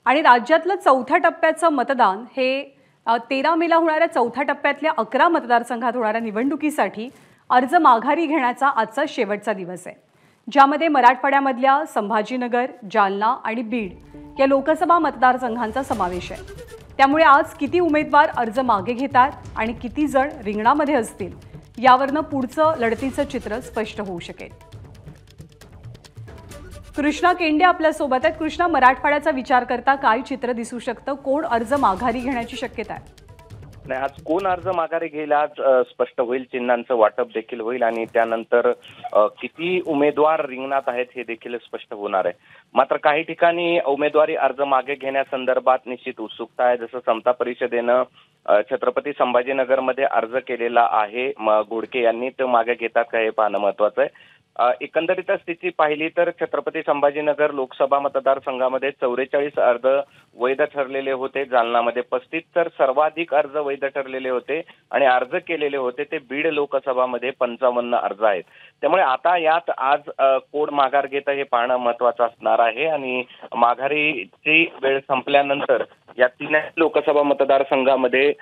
आणि राज्यातलं चौथ्या टप्प्याचं मतदान हे 13 मेला होणाऱ्या चौथ्या टप्प्यातल्या 11 मतदारसंघात होणाऱ्या निवडणुकीसाठी अर्ज माघारी घेण्याचा आजचा शेवटचा दिवस आहे, ज्यामध्ये मराठवाड्यामधल्या संभाजीनगर, जालना आणि बीड या लोकसभा मतदारसंघांचा समावेश आहे। त्यामुळे आज किती उमेदवार अर्ज मागे घेतात आणि किती जण रिंगणामध्ये असतील यावरनं पुढचं लढतीचं चित्र स्पष्ट होऊ शकेल। कृष्णा केंडे आपल्या सोबत आहेत। कृष्णा, मराठवाड्याचा विचार करता काय चित्र दिसू शकतं? कोण अर्ज माघारी घेण्याची शक्यता आहे? नाही, आज कोण अर्ज माघारी घेईल आज स्पष्ट होईल। चिन्हांचं वाटप देखील होईल आणि त्यानंतर किती उमेदवार रिंगणात आहेत हे देखील स्पष्ट होणार आहे। मात्र काही ठिकाणी उमेदवारी अर्ज मागे घेण्यासंदर्भात निश्चित उत्सुकता आहे। जसं समता परिषदेनं छत्रपती संभाजीनगरमध्ये अर्ज केलेला आहे, घोडके यांनी तो मागे घेतात का हे पाहणं महत्वाचं आहे। एकंदरीत स्थिती पाहिली तर छत्रपती संभाजीनगर लोकसभा मतदारसंघामध्ये 44 अर्ज वैध ठरलेले होते, जालनामध्ये 35 तर सर्वाधिक अर्ज वैध ठरलेले होते आणि अर्ज केलेले होते ते बीड लोकसभामध्ये 55 अर्ज आहेत। त्यामुळे आता यात आज कोण माघार घेतं हे पाहणं महत्वाचं असणार आहे आणि माघारीची वेळ संपल्यानंतर या 3 लोकसभा मतदारसंघामध्ये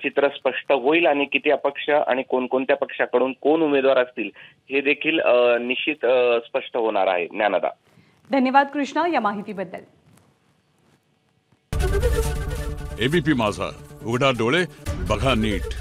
चित्र स्पष्ट होईल आणि किती अपक्ष आणि कोणकोणत्या पक्षाकडून कोण उमेदवार असतील हे देखील निश्चित स्पष्ट होणार आहे। ज्ञानदा, धन्यवाद कृष्णा या माहितीबद्दल। एबीपी माझा, उघडा डोळे बघा नीट।